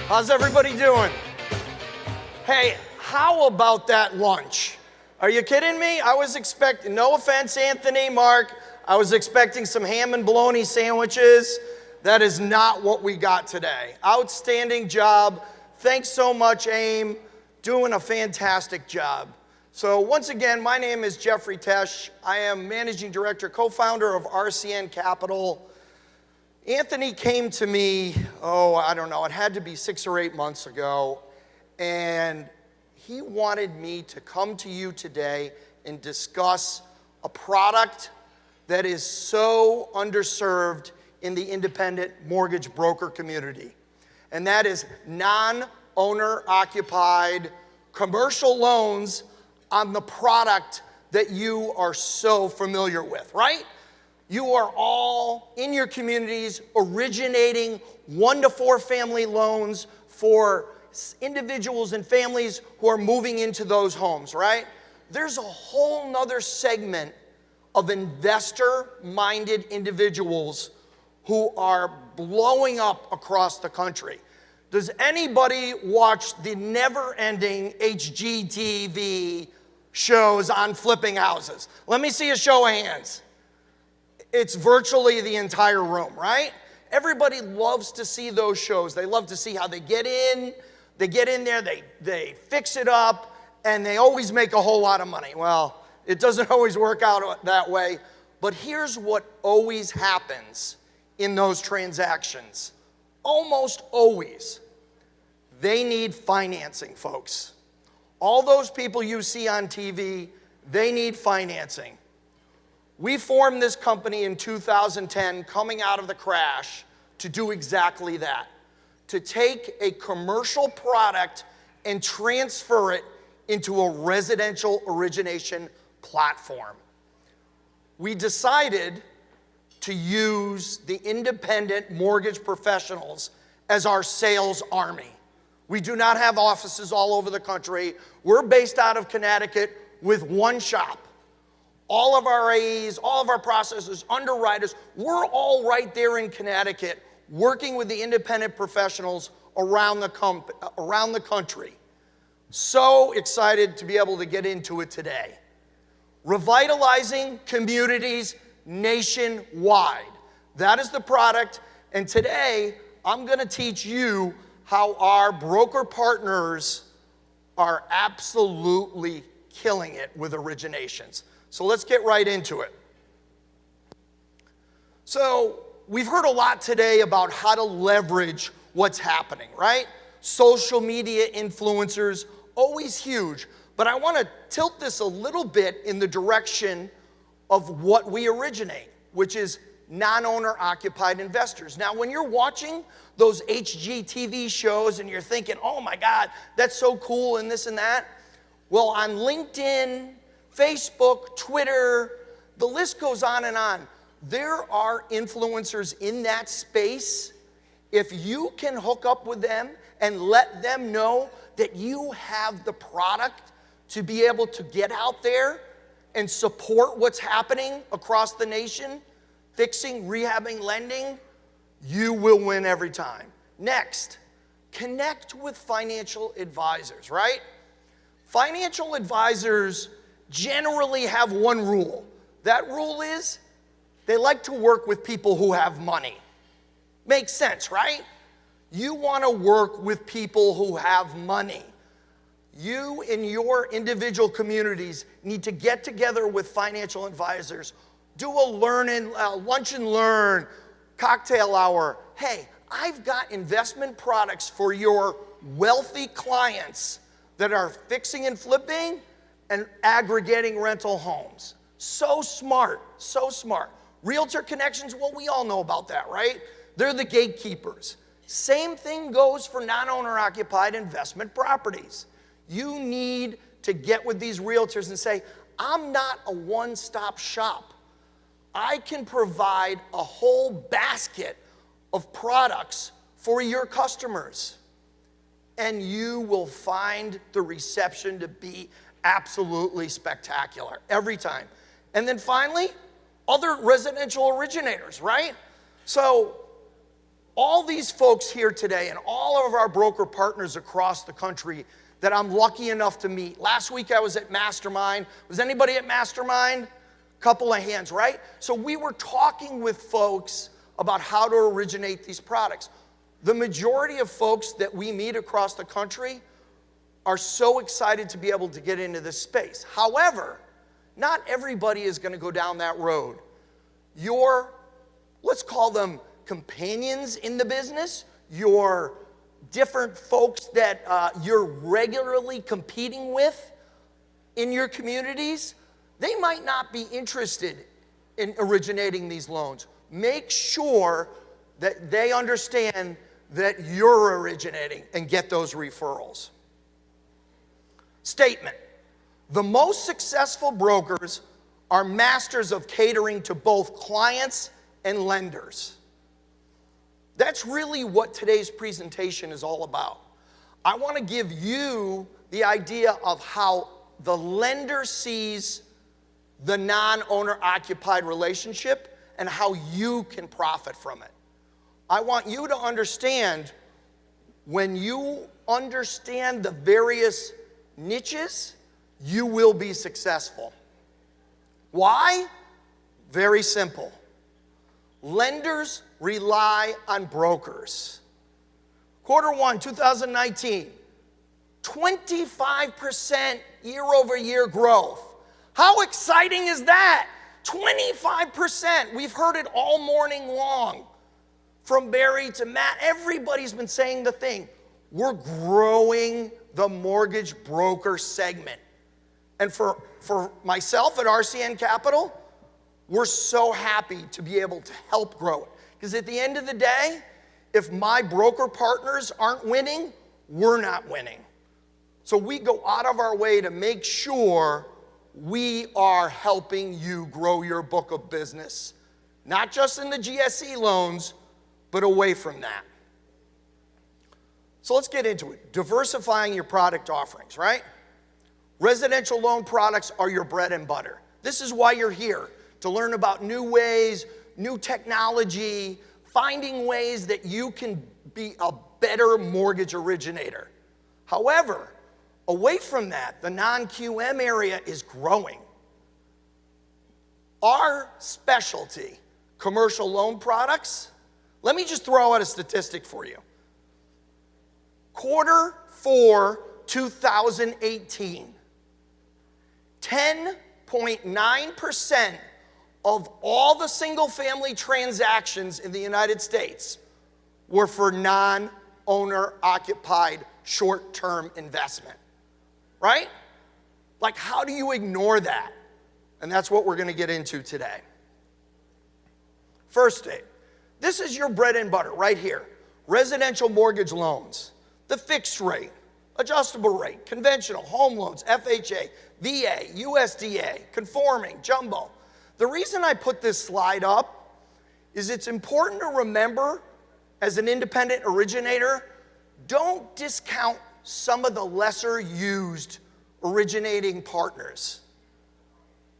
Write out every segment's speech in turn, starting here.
How's everybody doing? Hey, how about that lunch? Are you kidding me? I was expecting, no offense, Anthony, Mark, I was expecting some ham and bologna sandwiches. That is not what we got today. Outstanding job. Thanks so much, AIME. Doing a fantastic job. So once again, my name is Jeffrey Tesch. I am Managing Director, co-founder of RCN Capital. Anthony came to me, I don't know, it had to be 6 or 8 months ago, and he wanted me to come to you today and discuss a product that is so underserved in the independent mortgage broker community, and that is non-owner occupied commercial loans on the product that you are so familiar with, right? You are all in your communities originating 1 to 4 family loans for individuals and families who are moving into those homes, right? There's a whole nother segment of investor-minded individuals who are blowing up across the country. Does anybody watch the never-ending HGTV shows on flipping houses? Let me see a show of hands. It's virtually the entire room, right? Everybody loves to see those shows. They love to see how they get in there, they fix it up, and they always make a whole lot of money. Well, it doesn't always work out that way, but here's what always happens in those transactions. Almost always, they need financing, folks. All those people you see on TV, they need financing. We formed this company in 2010, coming out of the crash, to do exactly that. To take a commercial product and transfer it into a residential origination platform. We decided to use the independent mortgage professionals as our sales army. We do not have offices all over the country. We're based out of Connecticut with one shop. All of our AEs, all of our processors, underwriters, we're all right there in Connecticut working with the independent professionals around the country. So excited to be able to get into it today. Revitalizing communities nationwide. That is the product, and today I'm going to teach you how our broker partners are absolutely killing it with originations. So let's get right into it. So we've heard a lot today about how to leverage what's happening, right? Social media influencers, always huge. But I want to tilt this a little bit in the direction of what we originate, which is non-owner occupied investors. Now, when you're watching those HGTV shows and you're thinking, oh my God, that's so cool and this and that, well, on LinkedIn, Facebook, Twitter, the list goes on and on. There are influencers in that space. If you can hook up with them and let them know that you have the product to be able to get out there and support what's happening across the nation, fixing, rehabbing, lending, you will win every time. Next, connect with financial advisors, right? Financial advisors generally have one rule. That rule is they like to work with people who have money. Makes sense, right? You want to work with people who have money. You in your individual communities need to get together with financial advisors, do a lunch and learn, cocktail hour. Hey, I've got investment products for your wealthy clients that are fixing and flipping and aggregating rental homes. So smart, so smart. Realtor connections, well, we all know about that, right? They're the gatekeepers. Same thing goes for non-owner occupied investment properties. You need to get with these realtors and say, I'm not a one-stop shop. I can provide a whole basket of products for your customers. And you will find the reception to be absolutely spectacular every time. And then finally, other residential originators, right? So all these folks here today and all of our broker partners across the country that I'm lucky enough to meet. Last week I was at Mastermind. Was anybody at Mastermind? Couple of hands, right? So we were talking with folks about how to originate these products. The majority of folks that we meet across the country are so excited to be able to get into this space. However, not everybody is going to go down that road. Your, let's call them companions in the business, your different folks that you're regularly competing with in your communities, they might not be interested in originating these loans. Make sure that they understand that you're originating and get those referrals. Statement: the most successful brokers are masters of catering to both clients and lenders. That's really what today's presentation is all about. I want to give you the idea of how the lender sees the non-owner occupied relationship and how you can profit from it. I want you to understand, when you understand the various niches, you will be successful. Why? Very simple. Lenders rely on brokers. Q1 2019, 25% year-over-year growth. How exciting is that? 25%. We've heard it all morning long. From Barry to Matt, everybody's been saying the thing. We're growing the mortgage broker segment. And for myself at RCN Capital, we're so happy to be able to help grow it. Because at the end of the day, if my broker partners aren't winning, we're not winning. So we go out of our way to make sure we are helping you grow your book of business, not just in the GSE loans, but away from that. So let's get into it. Diversifying your product offerings, right? Residential loan products are your bread and butter. This is why you're here, to learn about new ways, new technology, finding ways that you can be a better mortgage originator. However, away from that, the non-QM area is growing. Our specialty, commercial loan products, let me just throw out a statistic for you. Q4 2018, 10.9% of all the single-family transactions in the United States were for non-owner occupied short-term investment, right? Like, how do you ignore that? And that's what we're going to get into today. First thing, this is your bread and butter right here. Residential mortgage loans, the fixed rate, adjustable rate, conventional, home loans, FHA, VA, USDA, conforming, jumbo. The reason I put this slide up is it's important to remember, as an independent originator, don't discount some of the lesser used originating partners.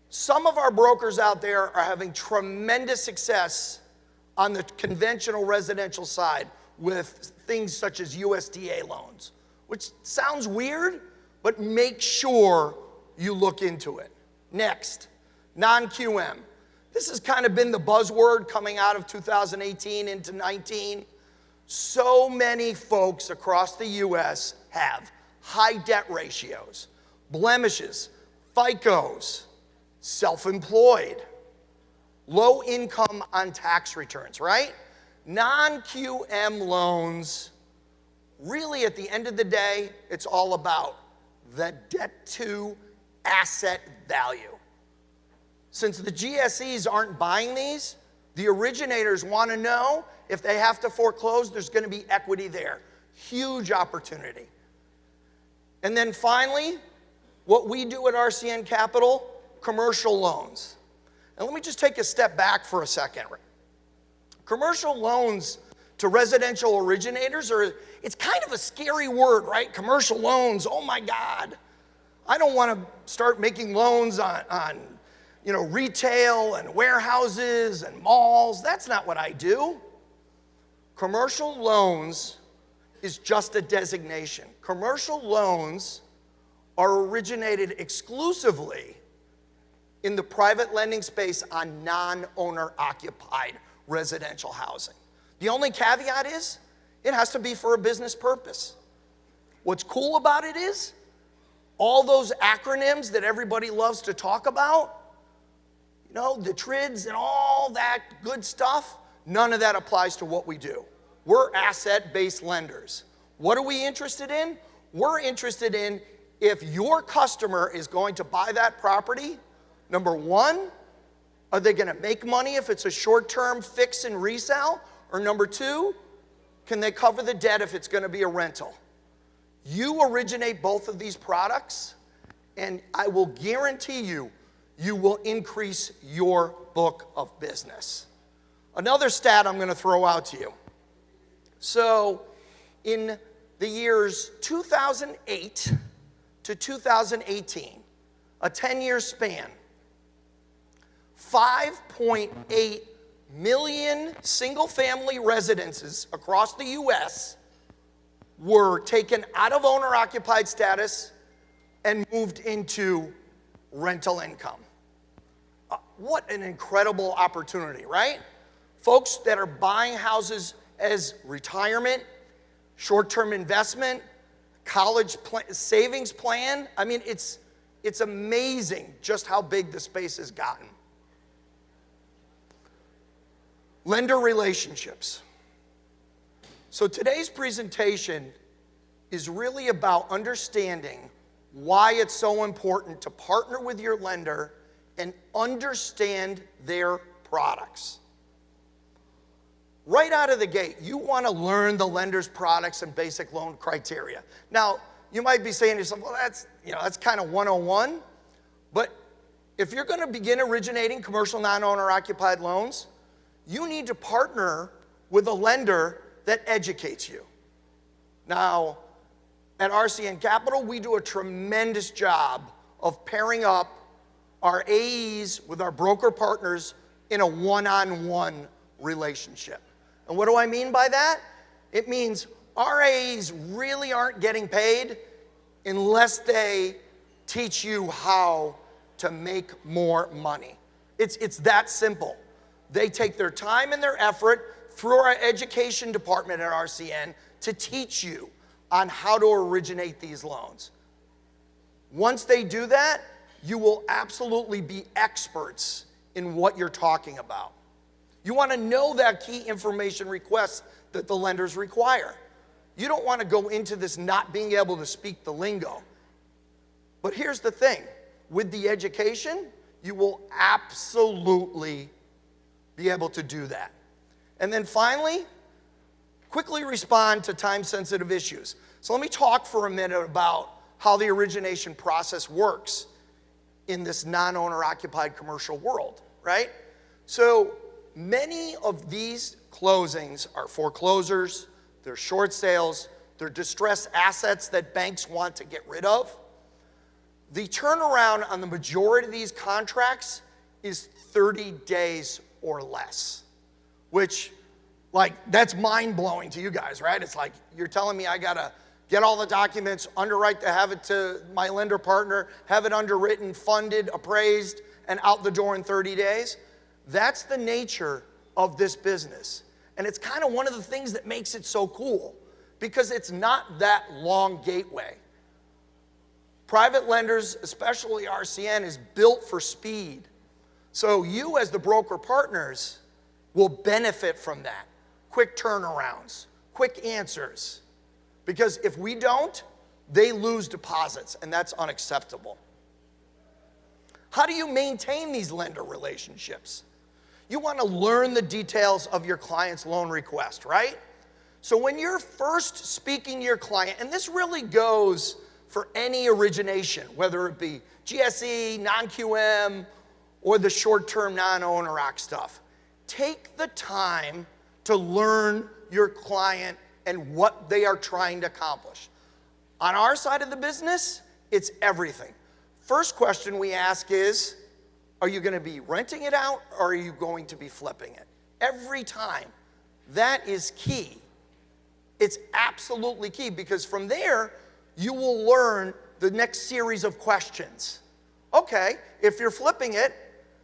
Some of our brokers out there are having tremendous success on the conventional residential side with things such as USDA loans, which sounds weird, but make sure you look into it. Next, non-QM. This has kind of been the buzzword coming out of 2018 into 19. So many folks across the US have high debt ratios, blemishes, FICOs, self-employed, low income on tax returns, right? Non-QM loans, really at the end of the day, it's all about the debt to asset value. Since the GSEs aren't buying these, the originators want to know if they have to foreclose, there's going to be equity there. Huge opportunity. And then finally, what we do at RCN Capital, commercial loans. And let me just take a step back for a second. Commercial loans to residential originators it's kind of a scary word, right? Commercial loans, oh my God. I don't want to start making loans on retail and warehouses and malls. That's not what I do. Commercial loans is just a designation. Commercial loans are originated exclusively in the private lending space on non-owner occupied residential housing. The only caveat is it has to be for a business purpose. What's cool about it is all those acronyms that everybody loves to talk about, you know, the TRIDs and all that good stuff, none of that applies to what we do. We're asset-based lenders. What are we interested in? We're interested in if your customer is going to buy that property, number one, are they going to make money if it's a short-term fix and resell? Or number two, can they cover the debt if it's going to be a rental? You originate both of these products, and I will guarantee you, you will increase your book of business. Another stat I'm going to throw out to you. So in the years 2008 to 2018, a 10-year span, 5.8 million single-family residences across the U.S. were taken out of owner-occupied status and moved into rental income. What an incredible opportunity, right? Folks that are buying houses as retirement, short-term investment, college savings plan. I mean, it's amazing just how big the space has gotten. Lender relationships. So today's presentation is really about understanding why it's so important to partner with your lender and understand their products. Right out of the gate, you want to learn the lender's products and basic loan criteria. Now, you might be saying to yourself, well, that's kind of 101, but if you're going to begin originating commercial non-owner occupied loans, you need to partner with a lender that educates you. Now, at RCN Capital, we do a tremendous job of pairing up our AEs with our broker partners in a one-on-one relationship. And what do I mean by that? It means our AEs really aren't getting paid unless they teach you how to make more money. It's that simple. They take their time and their effort through our education department at RCN to teach you on how to originate these loans. Once they do that, you will absolutely be experts in what you're talking about. You want to know that key information requests that the lenders require. You don't want to go into this not being able to speak the lingo. But here's the thing. With the education, you will absolutely be able to do that. And then finally, quickly respond to time-sensitive issues. So let me talk for a minute about how the origination process works in this non-owner occupied commercial world, right? So many of these closings are foreclosures, they're short sales, they're distressed assets that banks want to get rid of. The turnaround on the majority of these contracts is 30 days or less, which, like, that's mind-blowing to you guys, right? It's like you're telling me I gotta get all the documents, underwrite to have it to my lender partner, have it underwritten, funded, appraised, and out the door in 30 days. That's the nature of this business. And it's kind of one of the things that makes it so cool, because it's not that long gateway. Private lenders, especially RCN, is built for speed. So you as the broker partners will benefit from that. Quick turnarounds, quick answers. Because if we don't, they lose deposits, and that's unacceptable. How do you maintain these lender relationships? You want to learn the details of your client's loan request, right? So when you're first speaking to your client, and this really goes for any origination, whether it be GSE, non-QM, or the short-term non-owner OC stuff, take the time to learn your client and what they are trying to accomplish. On our side of the business, it's everything. First question we ask is, are you going to be renting it out or are you going to be flipping it? Every time. That is key. It's absolutely key, because from there, you will learn the next series of questions. Okay, if you're flipping it,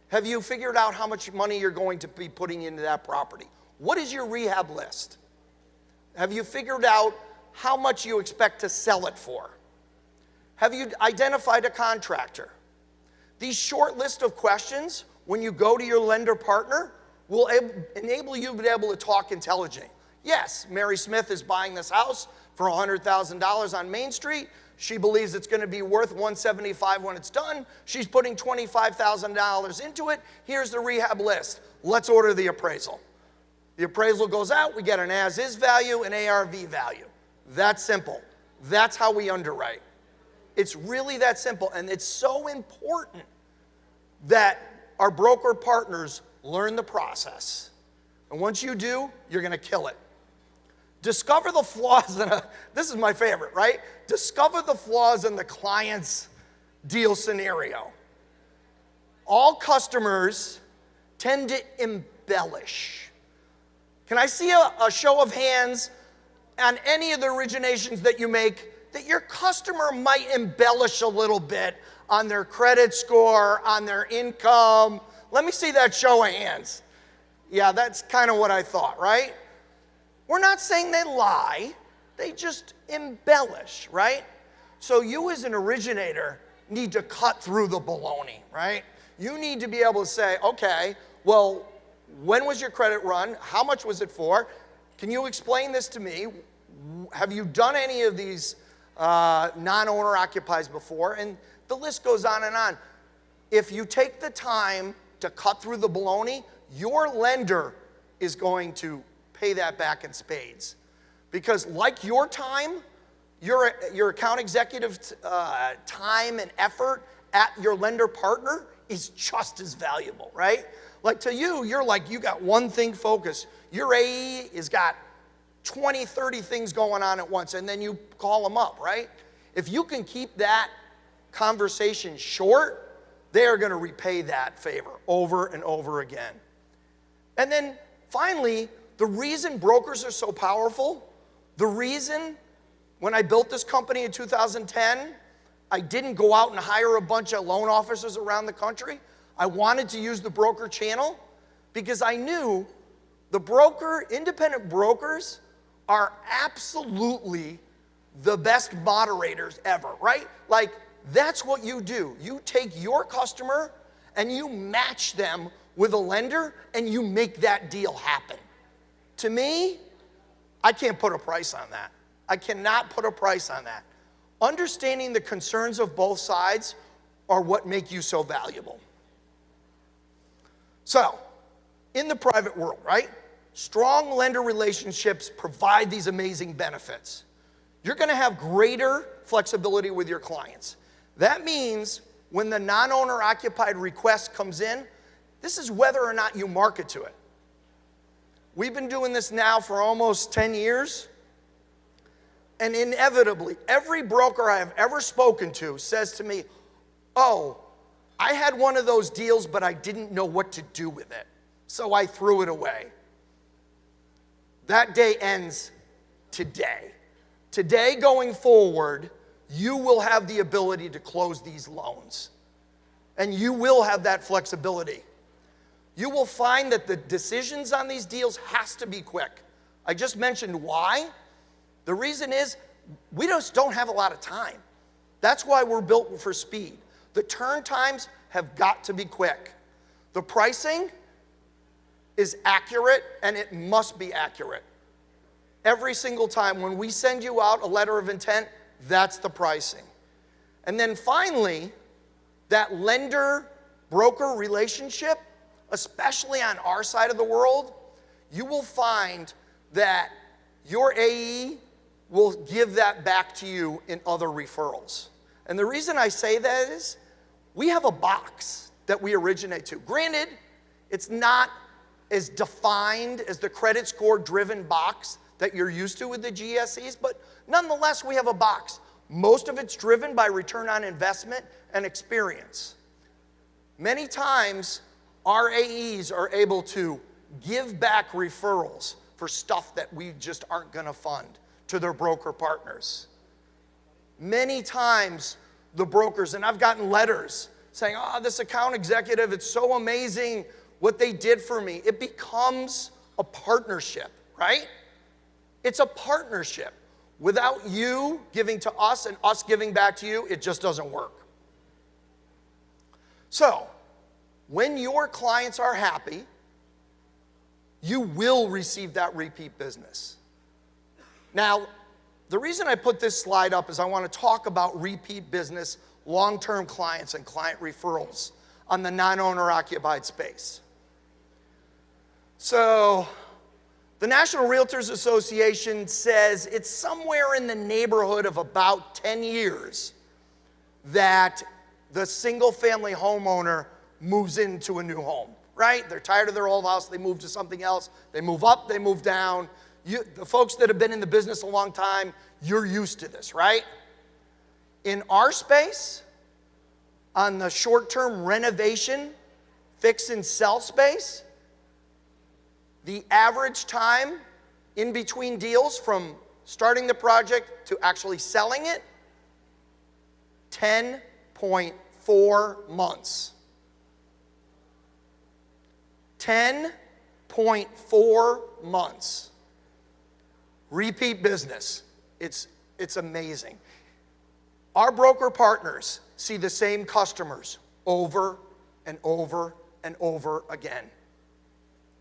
have you figured out how much money you're going to be putting into that property? What is your rehab list? Have you figured out how much you expect to sell it for? Have you identified a contractor? These short list of questions, when you go to your lender partner, will enable you to be able to talk intelligently. Yes, Mary Smith is buying this house for $100,000 on Main Street. She believes it's going to be worth $175,000 when it's done. She's putting $25,000 into it. Here's the rehab list. Let's order the appraisal. The appraisal goes out. We get an as-is value, an ARV value. That's simple. That's how we underwrite. It's really that simple, and it's so important that our broker partners learn the process. And once you do, you're going to kill it. Discover the flaws in this is my favorite, right? Discover the flaws in the client's deal scenario. All customers tend to embellish. Can I see a show of hands on any of the originations that you make that your customer might embellish a little bit on their credit score, on their income? Let me see that show of hands. Yeah, that's kind of what I thought, right? We're not saying they lie, they just embellish, right? So you as an originator need to cut through the baloney, right? You need to be able to say, okay, well, when was your credit run? How much was it for? Can you explain this to me? Have you done any of these non-owner occupies before? And the list goes on and on. If you take the time to cut through the baloney, your lender is going to pay that back in spades. Because like your time, your account executive time and effort at your lender partner is just as valuable, right? Like to you, you're like, you got one thing focused. Your AE has got 20, 30 things going on at once, and then you call them up, right? If you can keep that conversation short, they are going to repay that favor over and over again. And then finally, the reason brokers are so powerful, the reason when I built this company in 2010, I didn't go out and hire a bunch of loan officers around the country. I wanted to use the broker channel because I knew the independent brokers are absolutely the best moderators ever, right? Like, that's what you do. You take your customer and you match them with a lender and you make that deal happen. To me, I can't put a price on that. I cannot put a price on that. Understanding the concerns of both sides are what make you so valuable. So, in the private world, right? Strong lender relationships provide these amazing benefits. You're going to have greater flexibility with your clients. That means when the non-owner occupied request comes in, this is whether or not you market to it. We've been doing this now for almost 10 years, and inevitably, every broker I have ever spoken to says to me, oh, I had one of those deals, but I didn't know what to do with it, so I threw it away. That day ends today. Today, going forward, you will have the ability to close these loans, and you will have that flexibility. You will find that the decisions on these deals has to be quick. I just mentioned why. The reason is we just don't have a lot of time. That's why we're built for speed. The turn times have got to be quick. The pricing is accurate, and it must be accurate. Every single time when we send you out a letter of intent, that's the pricing. And then finally, that lender-broker relationship, especially on our side of the world, you will find that your AE will give that back to you in other referrals. And the reason I say that is we have a box that we originate to. Granted, it's not as defined as the credit score driven box that you're used to with the GSEs, but nonetheless, we have a box. Most of it's driven by return on investment and experience. Many times, our AEs are able to give back referrals for stuff that we just aren't going to fund to their broker partners. Many times the brokers, and I've gotten letters saying, oh, this account executive, it's so amazing what they did for me. It becomes a partnership, right? It's a partnership. Without you giving to us and us giving back to you, it just doesn't work. So, when your clients are happy, you will receive that repeat business. Now, the reason I put this slide up is I want to talk about repeat business, long-term clients, and client referrals on the non-owner occupied space. So, the National Realtors Association says it's somewhere in the neighborhood of about 10 years that the single-family homeowner moves into a new home, right? They're tired of their old house, they move to something else, they move up, they move down. The folks that have been in the business a long time, you're used to this, right? In our space, on the short-term renovation, fix and sell space, the average time in between deals from starting the project to actually selling it, 10.4 months. 10.4 months. Repeat business. It's amazing. Our broker partners see the same customers over and over and over again.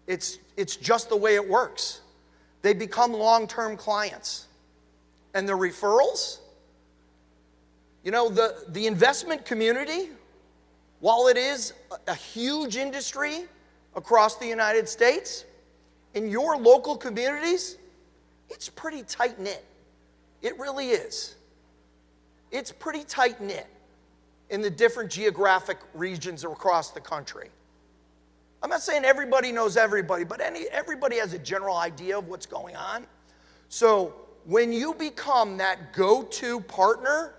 It's just the way it works. They become long-term clients. And the referrals, you know, the investment community, while it is a huge industry across the United States, in your local communities, it's pretty tight-knit. It really is. It's pretty tight-knit in the different geographic regions across the country. I'm not saying everybody knows everybody, but everybody has a general idea of what's going on. So when you become that go-to partner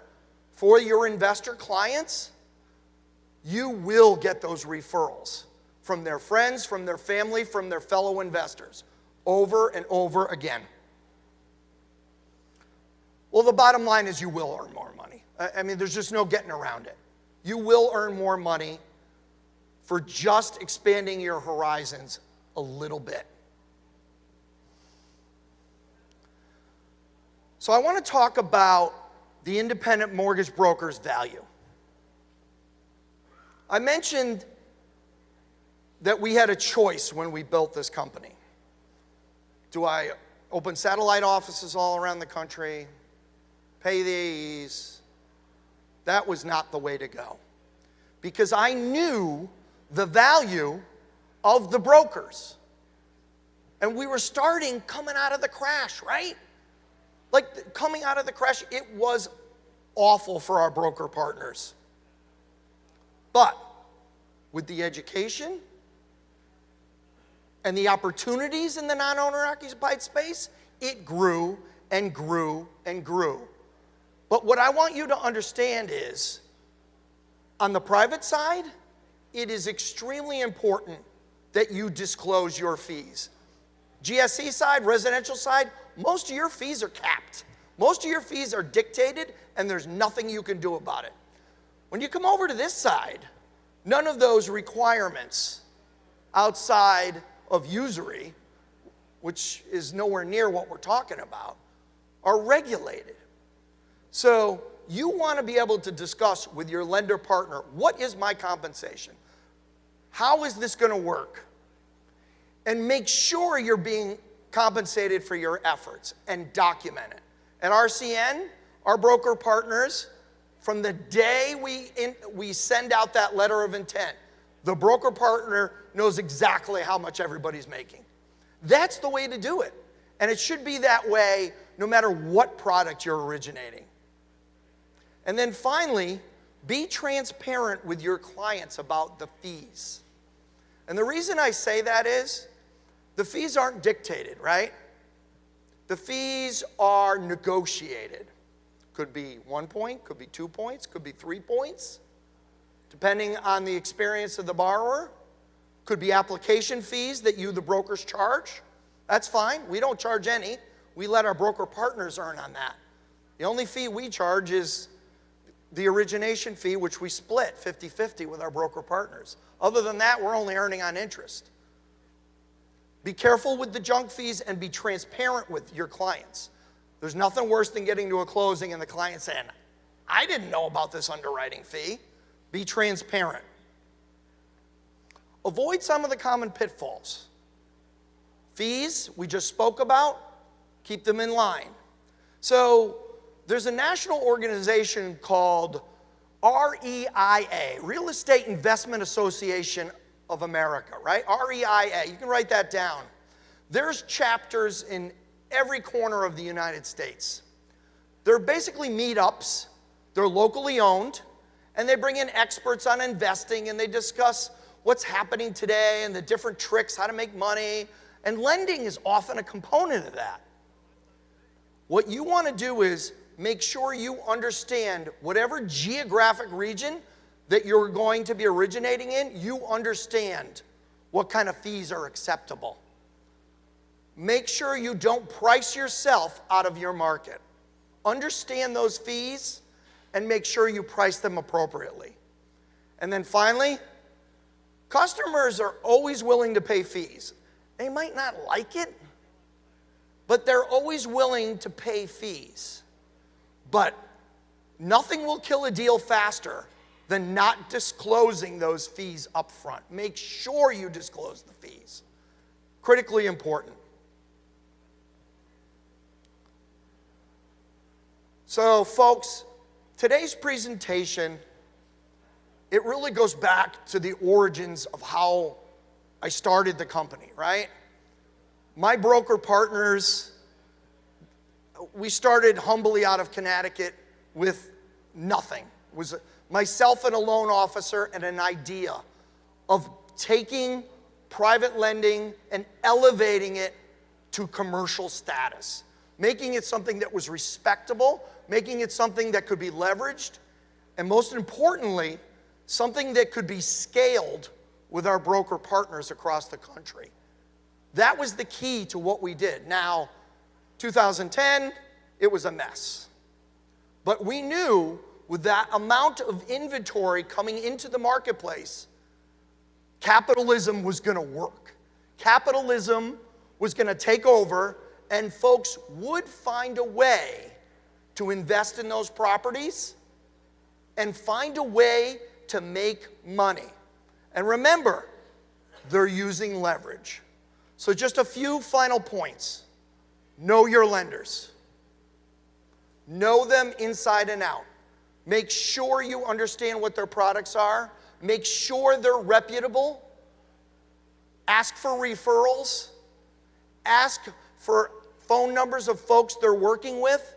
for your investor clients, you will get those referrals from their friends, from their family, from their fellow investors, over and over again. Well, the bottom line is you will earn more money. I mean, there's just no getting around it. You will earn more money for just expanding your horizons a little bit. So I want to talk about the independent mortgage broker's value. I mentioned that we had a choice when we built this company. Do I open satellite offices all around the country, pay the AEs? That was not the way to go. Because I knew the value of the brokers. And we were coming out of the crash, right? Like coming out of the crash, it was awful for our broker partners. But with the education and the opportunities in the non-owner occupied space, it grew and grew and grew. But what I want you to understand is, on the private side, it is extremely important that you disclose your fees. GSE side, residential side, most of your fees are capped. Most of your fees are dictated, and there's nothing you can do about it. When you come over to this side, none of those requirements outside of usury, which is nowhere near what we're talking about, are regulated. So you want to be able to discuss with your lender partner, what is my compensation? How is this going to work? And make sure you're being compensated for your efforts and document it. At RCN, our broker partners, from the day we send out that letter of intent, the broker partner knows exactly how much everybody's making. That's the way to do it. And it should be that way no matter what product you're originating. And then finally, be transparent with your clients about the fees. And the reason I say that is, the fees aren't dictated, right? The fees are negotiated. Could be 1 point, could be 2 points, could be 3 points, depending on the experience of the borrower. Could be application fees that you, the brokers, charge. That's fine. We don't charge any. We let our broker partners earn on that. The only fee we charge is the origination fee, which we split 50-50 with our broker partners. Other than that, we're only earning on interest. Be careful with the junk fees and be transparent with your clients. There's nothing worse than getting to a closing and the client saying, I didn't know about this underwriting fee. Be transparent. Avoid some of the common pitfalls. Fees, we just spoke about, keep them in line. So there's a national organization called REIA, Real Estate Investment Association of America, right? REIA, you can write that down. There's chapters in every corner of the United States. They're basically meetups. They're locally owned, and they bring in experts on investing, and they discuss what's happening today and the different tricks, how to make money, and lending is often a component of that. What you want to do is make sure you understand whatever geographic region that you're going to be originating in, you understand what kind of fees are acceptable. Make sure you don't price yourself out of your market. Understand those fees and make sure you price them appropriately. And then finally, customers are always willing to pay fees. They might not like it, but they're always willing to pay fees. But nothing will kill a deal faster than not disclosing those fees up front. Make sure you disclose the fees. Critically important. So, folks, today's presentation, it really goes back to the origins of how I started the company, right? My broker partners, we started humbly out of Connecticut with nothing. It was myself and a loan officer and an idea of taking private lending and elevating it to commercial status, making it something that was respectable, making it something that could be leveraged, and most importantly, something that could be scaled with our broker partners across the country. That was the key to what we did. Now, 2010, it was a mess. But we knew with that amount of inventory coming into the marketplace, capitalism was going to work. Capitalism was going to take over, and folks would find a way to invest in those properties and find a way to make money. And remember, they're using leverage. So just a few final points. Know your lenders. Know them inside and out. Make sure you understand what their products are. Make sure they're reputable. Ask for referrals. Ask for phone numbers of folks they're working with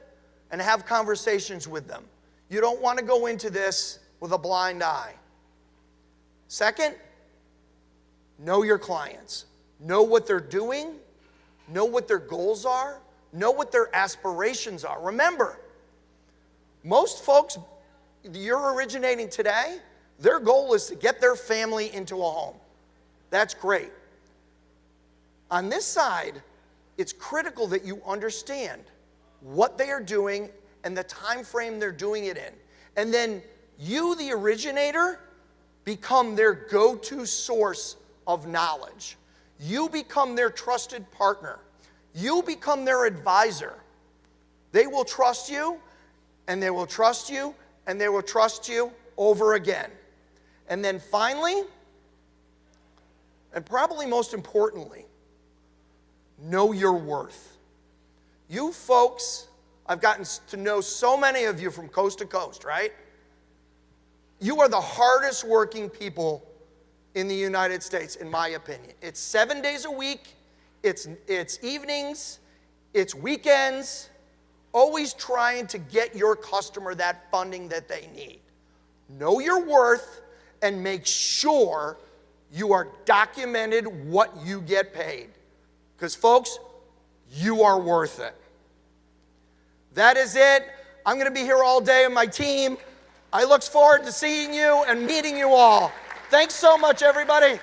and have conversations with them. You don't want to go into this with a blind eye. Second, know your clients. Know what they're doing. Know what their goals are. Know what their aspirations are. Remember, most folks you're originating today, their goal is to get their family into a home. That's great. On this side, it's critical that you understand what they are doing and the time frame they're doing it in. And then you, the originator, become their go-to source of knowledge. You become their trusted partner. You become their advisor. They will trust you, and they will trust you, and they will trust you over again. And then finally, and probably most importantly, know your worth. You folks, I've gotten to know so many of you from coast to coast, right? You are the hardest working people in the United States, in my opinion. It's 7 days a week, it's evenings, it's weekends, always trying to get your customer that funding that they need. Know your worth and make sure you are documented what you get paid. Because folks, you are worth it. That is it. I'm going to be here all day with my team. I look forward to seeing you and meeting you all. Thanks so much, everybody.